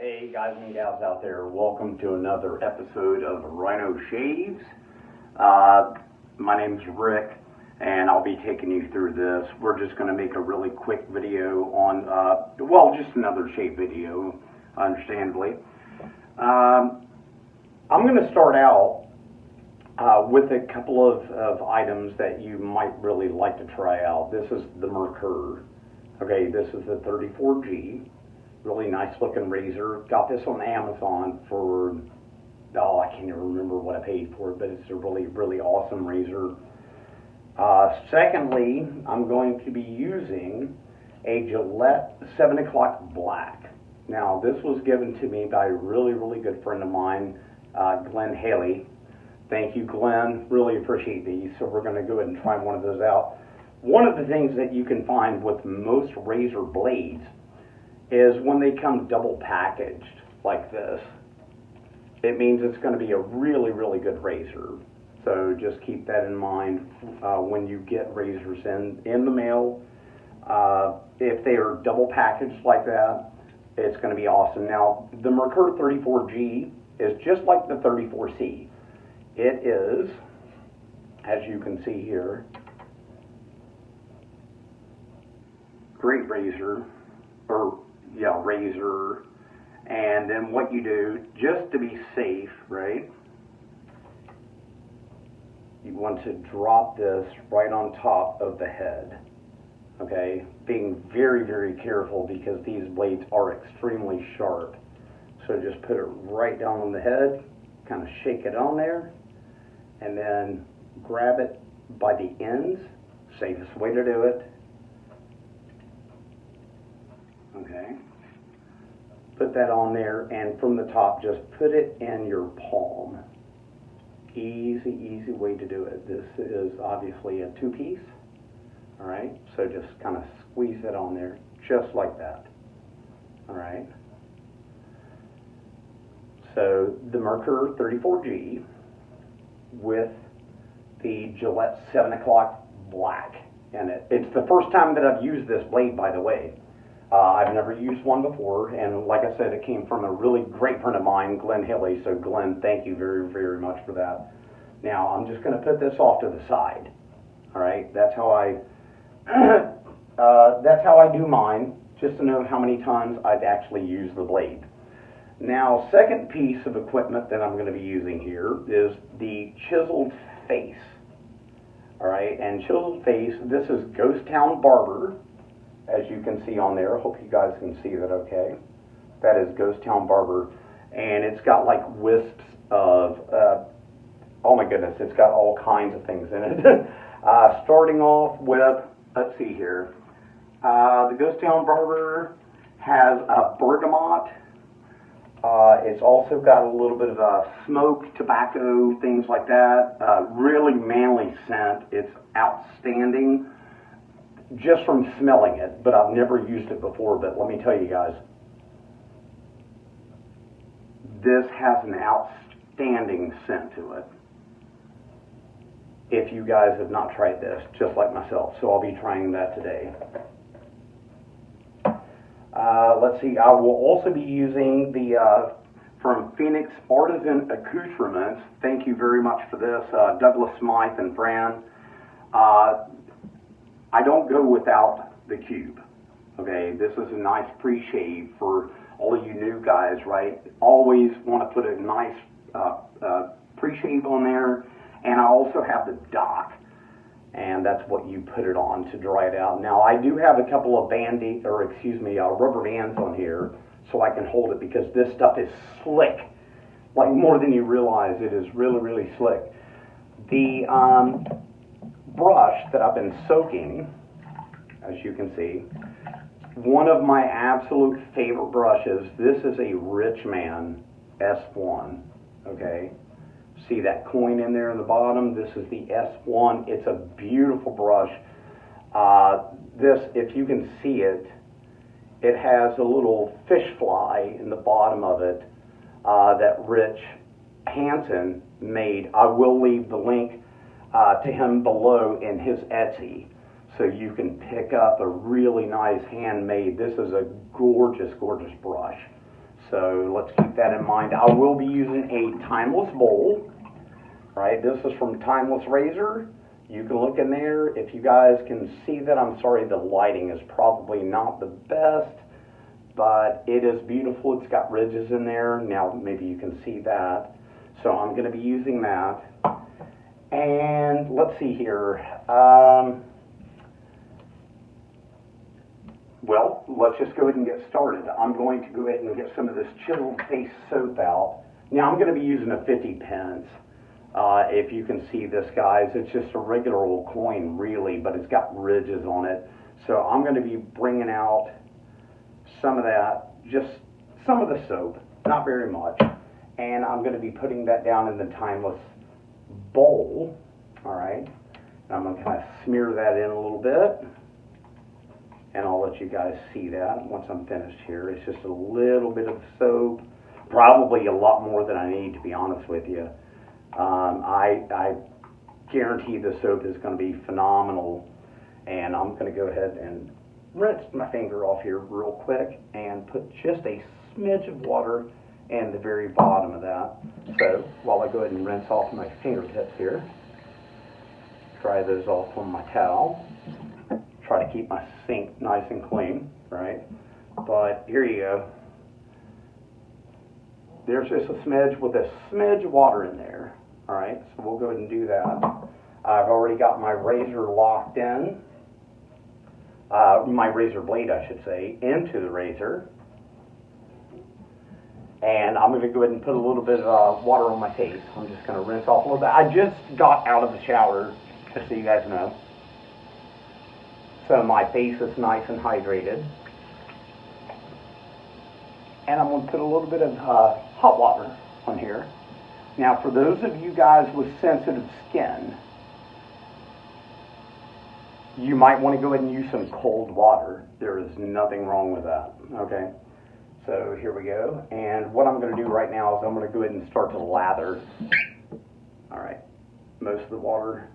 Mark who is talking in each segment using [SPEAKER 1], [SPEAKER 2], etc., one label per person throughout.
[SPEAKER 1] Hey guys and gals out there, welcome to another episode of RHINO Shaves. My name's Rick and I'll be taking you through this. We're just going to make a really quick video on, just another shave video, understandably. I'm going to start out with a couple of items that you might really like to try out. This is the Merkur. Okay, this is the 34G. Really nice looking razor. Got this on Amazon for, I can't even remember what I paid for it, but it's a really, really awesome razor. Secondly, I'm going to be using a Gillette 7 o'clock black. Now, this was given to me by a really, really good friend of mine, Glenn Haley. Thank you, Glenn. Really appreciate these. So we're going to go ahead and try one of those out. One of the things that you can find with most razor blades is when they come double packaged like this, it means it's going to be a really, really good razor. So just keep that in mind when you get razors in the mail. If they are double packaged like that, it's going to be awesome. Now, the Merkur 34G is just like the 34C. It is, as you can see here, great razor, razor. And then what you do, just to be safe, right, you want to drop this right on top of the head, okay, being very, very careful because these blades are extremely sharp. So just put it right down on the head, kind of shake it on there, and then grab it by the ends. Safest way to do it. Okay, put that on there, and from the top, just put it in your palm. Easy, easy way to do it. This is obviously a two-piece, all right? So just kind of squeeze it on there, just like that, all right? So the Merkur 34G with the Gillette 7 o'clock black in it. It's the first time that I've used this blade, by the way. I've never used one before, and like I said, it came from a really great friend of mine, Glenn Haley. So Glenn, thank you very, very much for that. Now, I'm just going to put this off to the side. All right, that's how I do mine, just to know how many times I've actually used the blade. Now, second piece of equipment that I'm going to be using here is the Chiseled face. All right, and Chiseled face, this is Ghost Town Barber. As you can see on there, I hope you guys can see that okay. That is Ghost Town Barber, and it's got like wisps of, oh my goodness, it's got all kinds of things in it. Starting off with, let's see here, the Ghost Town Barber has a bergamot. It's also got a little bit of smoke, tobacco, things like that. Really manly scent. It's outstanding just from smelling it, but I've never used it before. But let me tell you guys, this has an outstanding scent to it. If you guys have not tried this, just like myself, so I'll be trying that today. Let's see, I will also be using the from Phoenix Artisan Accoutrements. Thank you very much for this, Douglas Smythe and Fran. I don't go without the cube, okay? This is a nice pre-shave for all of you new guys, right? Always want to put a nice pre-shave on there, and I also have the dock, and that's what you put it on to dry it out. Now, I do have a couple of rubber bands on here so I can hold it because this stuff is slick, like more than you realize. It is really, really slick. The brush that I've been soaking, as you can see, one of my absolute favorite brushes. This is a Richman S1, okay? See that coin in there in the bottom? This is the S1. It's a beautiful brush. This, if you can see it, it has a little fish fly in the bottom of it that Rich Hansen made. I will leave the link to him below in his Etsy, so you can pick up a really nice handmade. This is a gorgeous, gorgeous brush. So let's keep that in mind. I will be using a timeless bowl, right? This is from Timeless Razor. You can look in there. If you guys can see that, I'm sorry, the lighting is probably not the best, but it is beautiful. It's got ridges in there. Now maybe you can see that. So I'm going to be using that. And let's see here. Well, let's just go ahead and get started. I'm going to go ahead and get some of this Chiseled face soap out. Now I'm going to be using a 50 pence. If you can see this, guys, it's just a regular old coin, really, but it's got ridges on it. So I'm going to be bringing out some of that, just some of the soap, not very much. And I'm going to be putting that down in the Timeless bowl, all right? And I'm going to kind of smear that in a little bit. And I'll let you guys see that once I'm finished here. It's just a little bit of soap, probably a lot more than I need, to be honest with you. I guarantee the soap is going to be phenomenal. And I'm going to go ahead and rinse my finger off here real quick and put just a smidge of water in the very bottom of that. So while I go ahead and rinse off my fingertips here, dry those off on my towel. Try to keep my sink nice and clean, right? But here you go. There's just a smidge with a smidge of water in there, all right? So we'll go ahead and do that. I've already got my razor locked in, my razor blade, I should say, into the razor. And I'm going to go ahead and put a little bit of water on my face. I'm just going to rinse off a little bit. I just got out of the shower, just so you guys know. So my face is nice and hydrated. And I'm going to put a little bit of hot water on here. Now, for those of you guys with sensitive skin, you might want to go ahead and use some cold water. There is nothing wrong with that, okay? So here we go. And what I'm going to do right now is I'm going to go ahead and start to lather. All right, most of the water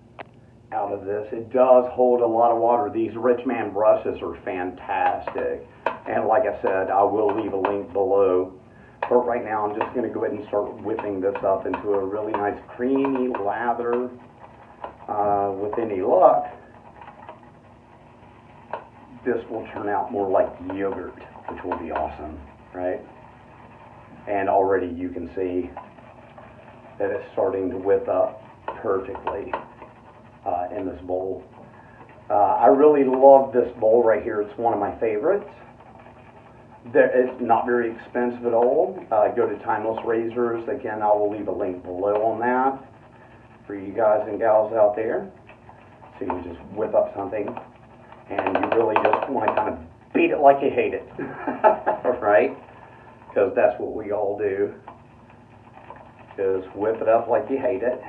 [SPEAKER 1] out of this. It does hold a lot of water. These Richman brushes are fantastic. And like I said, I will leave a link below. But right now I'm just going to go ahead and start whipping this up into a really nice creamy lather. With any luck, this will turn out more like yogurt, which will be awesome, right? And already you can see that it's starting to whip up perfectly in this bowl. I really love this bowl right here. It's one of my favorites. It's not very expensive at all. Go to Timeless Razors. Again, I will leave a link below on that for you guys and gals out there. So you can just whip up something, and you really just want to kind of beat it like you hate it, right? Because that's what we all do, is whip it up like you hate it.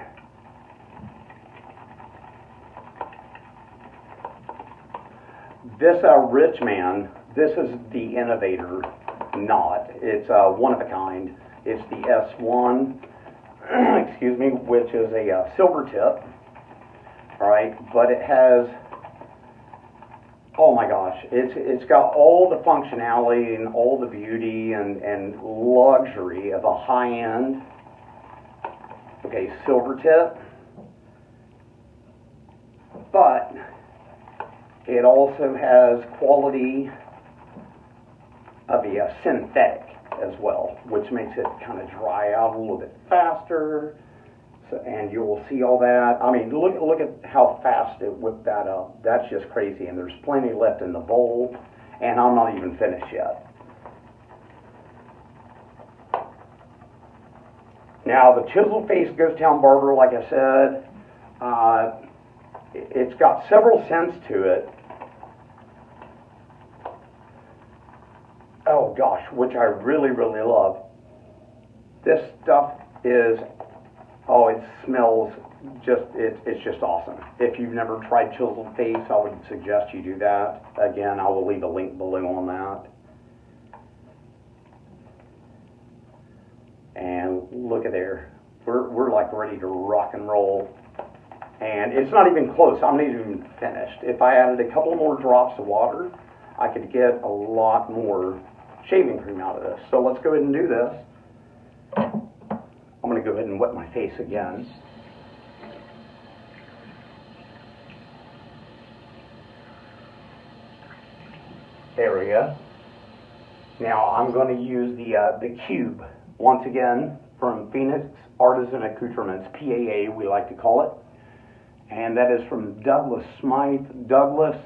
[SPEAKER 1] This Richman, this is the Innovator knot. It's one of a kind. It's the S1, excuse me, which is a silver tip, all right? But it has, oh my gosh, it's got all the functionality and all the beauty and luxury of a high-end, okay, silver tip, but it also has quality of a synthetic as well, which makes it kind of dry out a little bit faster. So, and you will see all that. I mean, look at how fast it whipped that up. That's just crazy. And there's plenty left in the bowl, and I'm not even finished yet. Now, the Chiseled Face Ghost Town Barber, like I said, it's got several scents to it. Oh gosh, which I really, really love. This stuff is, oh, it smells just, it's just awesome. If you've never tried Chiseled Face, I would suggest you do that. Again, I will leave a link below on that. And look at there. We're like ready to rock and roll. And it's not even close. I'm not even finished. If I added a couple more drops of water, I could get a lot more shaving cream out of this. So let's go ahead and do this. I'm going to go ahead and wet my face again. There we go. Now I'm going to use the cube once again from Phoenix Artisan Accoutrements, PAA we like to call it, and that is from Douglas Smythe. Douglas,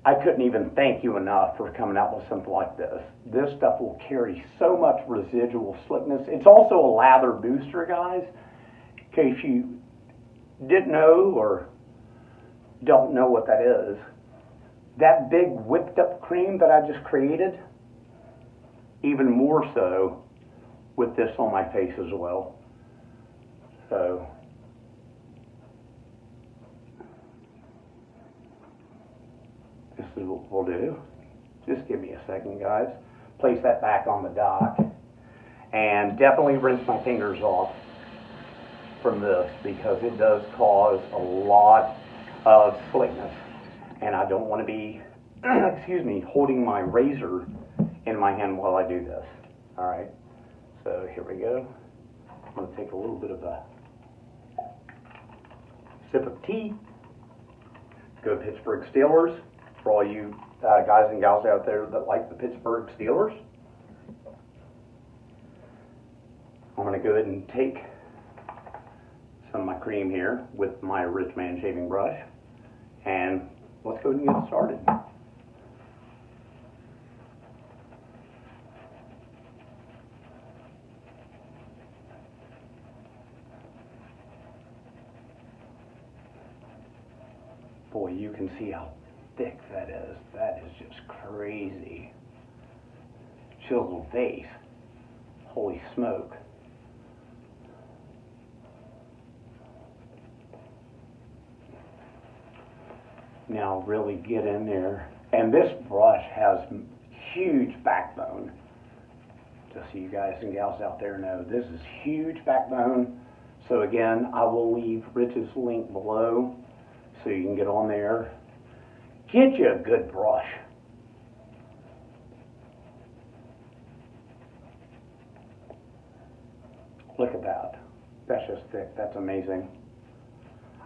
[SPEAKER 1] I couldn't even thank you enough for coming out with something like this. This stuff will carry so much residual slickness. It's also a lather booster, guys. In case you didn't know or don't know what that is. That big whipped up cream that I just created, even more so with this on my face as well. So this is what we'll do. Just give me a second, guys. Place that back on the dock. And definitely rinse my fingers off from this because it does cause a lot of slickness. And I don't want to be, excuse me, holding my razor in my hand while I do this. All right, so here we go. I'm going to take a little bit of a sip of tea. Go Pittsburgh Steelers, for all you guys and gals out there that like the Pittsburgh Steelers. I'm going to go ahead and take some of my cream here with my Richman shaving brush, and let's go ahead and get started. Boy, you can see how thick that is. That is just crazy. Chiseled face. Holy smoke. Now really get in there. And this brush has huge backbone. Just so you guys and gals out there know, this is huge backbone. So again, I will leave Rich's link below so you can get on there. Get you a good brush. Look at that. That's just thick. That's amazing.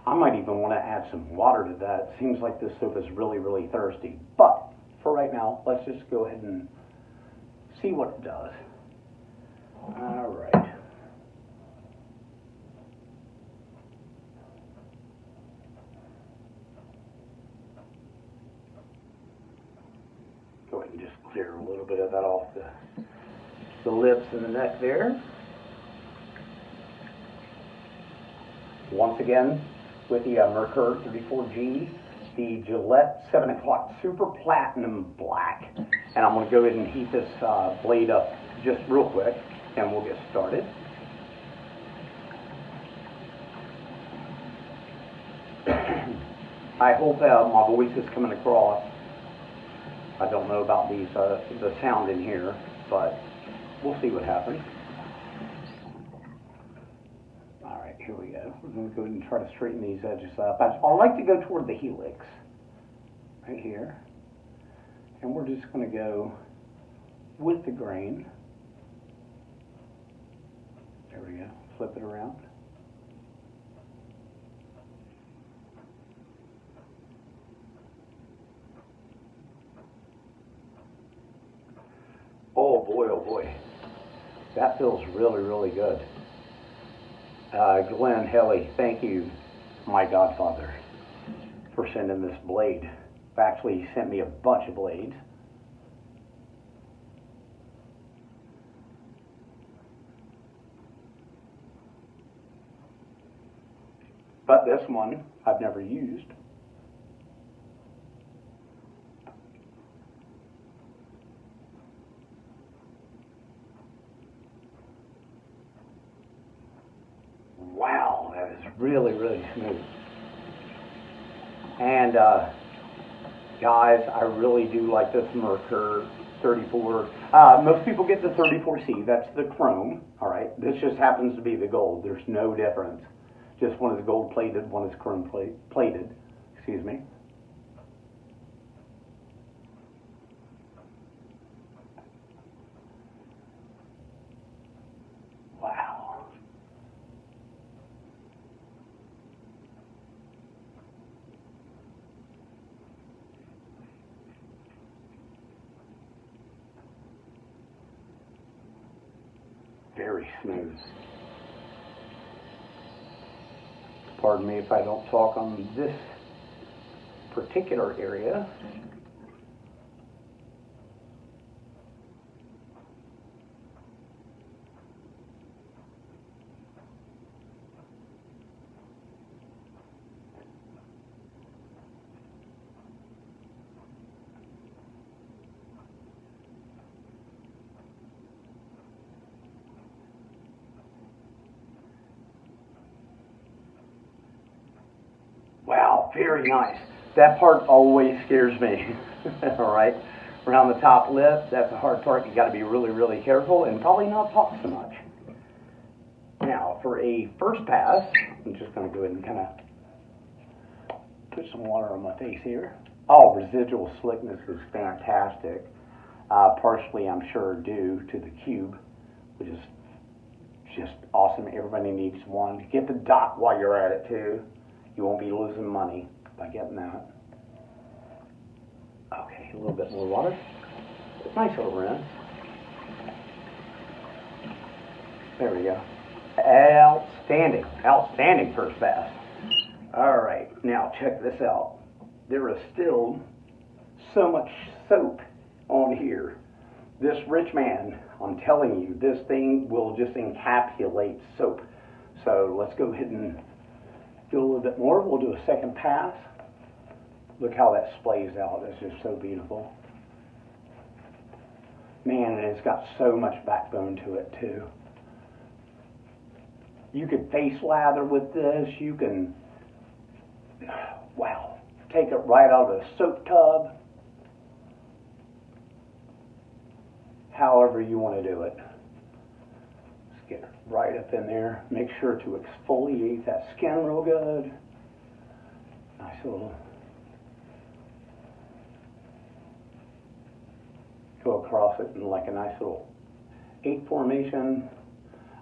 [SPEAKER 1] I might even want to add some water to that. It seems like this soap is really, really thirsty. But for right now, let's just go ahead and see what it does. All right. Go ahead and just clear a little bit of that off the lips and the neck there. Once again, with the Merkur 34G, the Gillette 7 o'clock Super Platinum Black. And I'm going to go ahead and heat this blade up just real quick, and we'll get started. I hope my voice is coming across. I don't know about these the sound in here, but we'll see what happens. Here we go. We're going to go ahead and try to straighten these edges up. I like to go toward the helix, right here. And we're just going to go with the grain. There we go. Flip it around. Oh boy. That feels really, really good. Glenn Helly, thank you, my godfather, for sending this blade. Actually, he sent me a bunch of blades. But this one I've never used. Wow, that is really, really smooth. And guys, I really do like this Merkur 34. Most people get the 34C, that's the chrome, all right? This just happens to be the gold. There's no difference. Just one is gold plated, one is chrome plated, excuse me. very smooth. Pardon me if I don't talk on this particular area. Wow, very nice. That part always scares me. All right, around the top lip, that's a hard part. You got to be really, really careful and probably not talk so much. Now, for a first pass, I'm just going to go ahead and kind of put some water on my face here. Oh, residual slickness is fantastic. Partially, I'm sure, due to the cube, which is just awesome. Everybody needs one. Get the dot while you're at it, too. You won't be losing money by getting that. Okay, a little bit more water. Nice little rinse. There we go. Outstanding. Outstanding first pass. All right, now check this out. There is still so much soap on here. This Richman, I'm telling you, this thing will just encapsulate soap. So let's go ahead and do a little bit more. We'll do a second pass. Look how that splays out. It's just so beautiful. Man, and it's got so much backbone to it too. You could face lather with this. You can, wow, take it right out of the soap tub. However you want to do it. Let's get it right up in there. Make sure to exfoliate that skin real good. Nice little. Go across it in like a nice little 8 formation.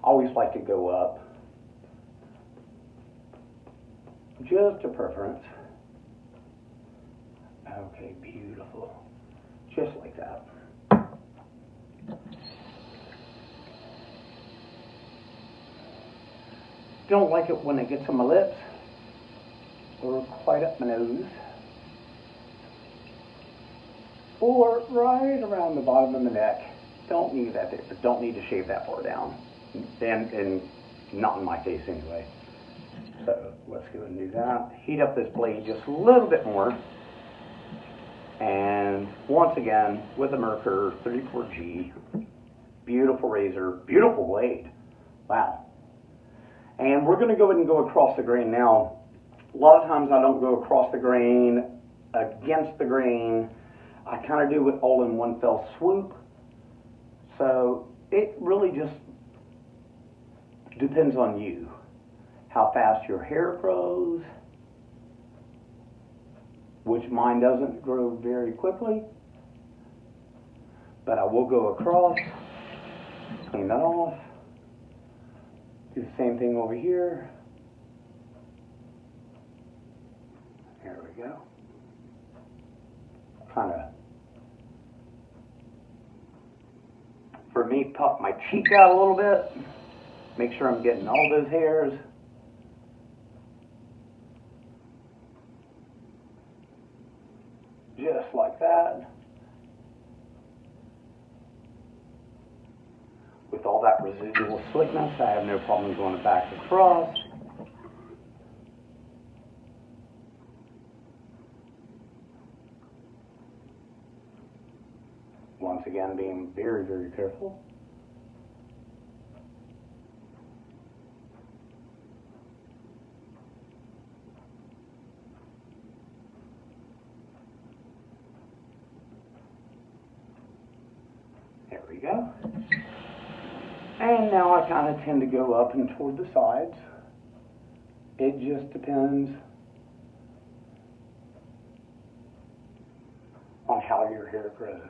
[SPEAKER 1] I always like to go up. Just a preference. Okay, beautiful. Just like that. Don't like it when it gets on my lips or quite up my nose or right around the bottom of the neck. Don't need that there. Don't need to shave that far down, and not in my case anyway. So let's go and do that. Heat up this blade just a little bit more, and once again with the Merkur 34G, beautiful razor, beautiful blade. Wow. And we're going to go ahead and go across the grain now. A lot of times I don't go across the grain, against the grain. I kind of do it all in one fell swoop. So it really just depends on you. How fast your hair grows, which mine doesn't grow very quickly. But I will go across, clean that off. Do the same thing over here. There we go. Kind of, for me, puff my cheek out a little bit. Make sure I'm getting all those hairs. Just like that. With all that residual slickness, I have no problem going back across. Once again, being very, very careful. There we go. And now I kind of tend to go up and toward the sides. It just depends on how your hair grows.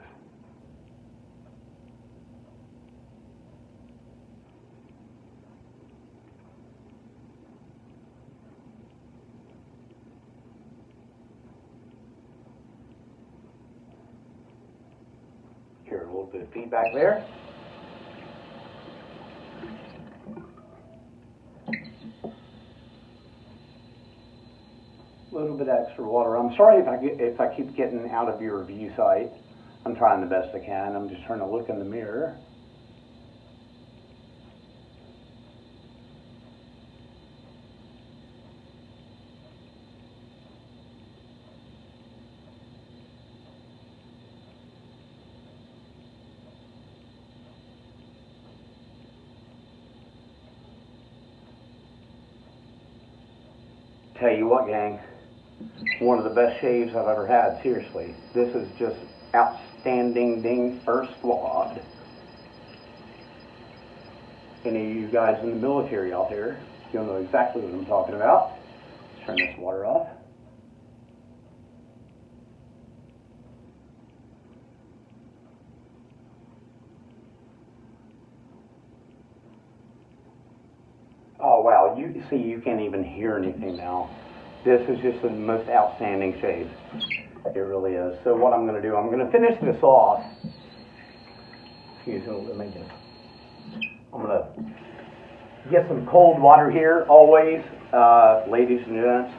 [SPEAKER 1] Hear a little bit of feedback there. little bit extra water. I'm sorry if I keep getting out of your view sight. I'm trying the best I can. I'm just trying to look in the mirror. Tell you what, gang, one of the best shaves I've ever had, seriously. This is just outstanding ding first squad. Any of you guys in the military out there, you'll know exactly what I'm talking about. Let's turn this water off. Oh wow, you see, you can't even hear anything now. This is just the most outstanding shave. It really is. So what I'm going to do, I'm going to finish this off. Excuse me, let me just, I'm going to get some cold water here, always, ladies and gents.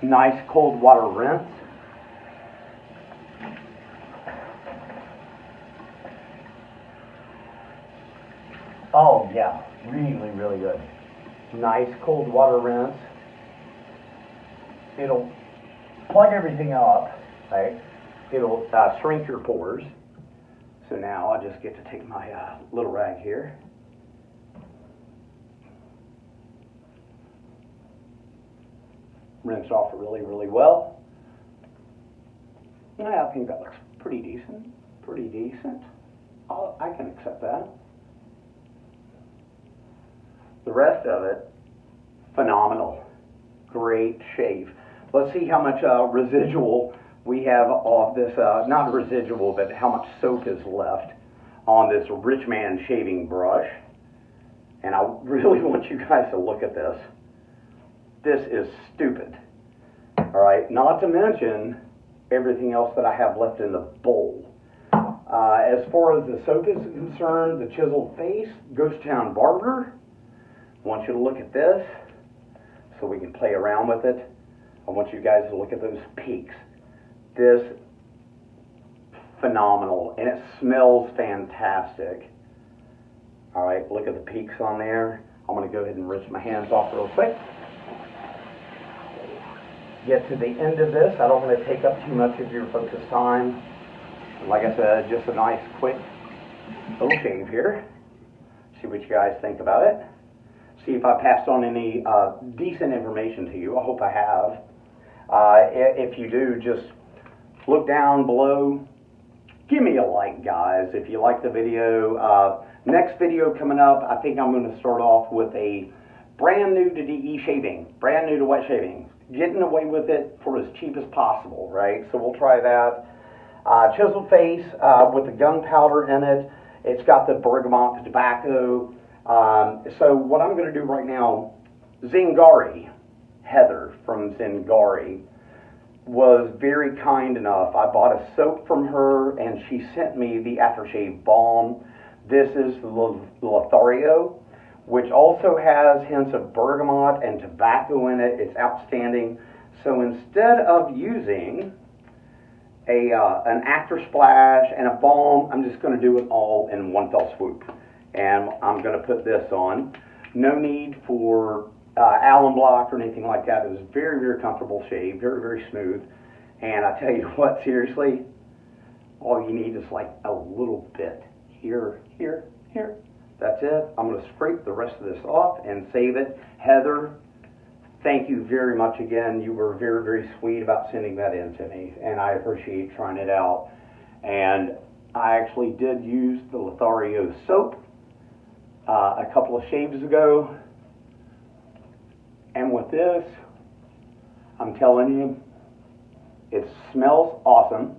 [SPEAKER 1] Nice cold water rinse. Oh yeah, really, really good. Nice cold water rinse. It'll plug everything up, right? It'll shrink your pores. So now I just get to take my little rag here. Rinse off really, really well. Yeah, I think that looks pretty decent. Pretty decent. I can accept that. The rest of it, phenomenal. Great shave. Let's see how much residual we have off this, not residual, but how much soap is left on this Richman shaving brush. And I really want you guys to look at this. This is stupid. All right, not to mention everything else that I have left in the bowl. As far as the soap is concerned, the Chiseled Face, Ghost Town Barber. I want you to look at this so we can play around with it. I want you guys to look at those peaks. This, phenomenal, and it smells fantastic. All right, look at the peaks on there. I'm going to go ahead and rinse my hands off real quick. Get to the end of this. I don't want to take up too much of your folks' time. Like I said, just a nice, quick little shave here. See what you guys think about it. See if I passed on any decent information to you. I hope I have. If you do, just look down below. Give me a like, guys, if you like the video. Next video coming up, I think I'm going to start off with a brand new to DE shaving, brand new to wet shaving. Getting away with it for as cheap as possible, right? So we'll try that. Chiseled Face with the gunpowder in it. It's got the bergamot, the tobacco. So what I'm going to do right now, Zingari, Heather from Zingari, was very kind enough. I bought a soap from her, and she sent me the Aftershave balm. This is the Lathering, which also has hints of bergamot and tobacco in it. It's outstanding. So instead of using an after splash and a balm, I'm just going to do it all in one fell swoop. And I'm going to put this on. No need for alum block or anything like that. It was very, very comfortable shave, very, very smooth. And I tell you what, seriously, all you need is like a little bit. Here, here, here. That's it. I'm going to scrape the rest of this off and save it. Heather, thank you very much again. You were very, very sweet about sending that in to me, and I appreciate trying it out. And I actually did use the Lathering soap a couple of shaves ago. And with this, I'm telling you, it smells awesome.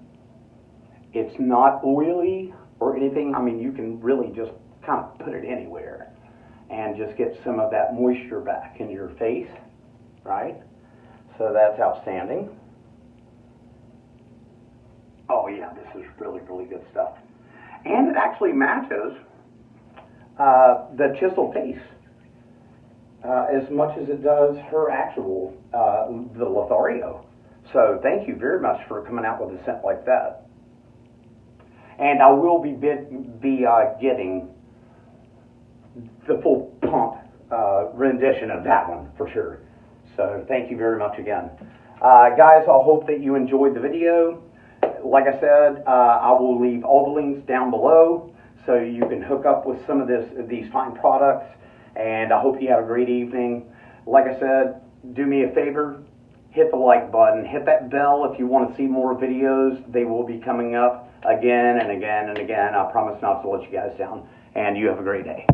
[SPEAKER 1] It's not oily or anything. I mean, you can really just kind of put it anywhere and just get some of that moisture back in your face, right? So that's outstanding. Oh yeah, this is really, really good stuff. And it actually matches the Chiseled Face. as much as it does her actual, the Lothario. So thank you very much for coming out with a scent like that. And I will be getting the full pump rendition of that one for sure. So thank you very much again. Guys, I hope that you enjoyed the video. Like I said, I will leave all the links down below so you can hook up with some of these fine products. And I hope you have a great evening. Like I said, do me a favor, hit the like button, hit that bell if you want to see more videos. They will be coming up again and again and again. I promise not to let you guys down. And you have a great day.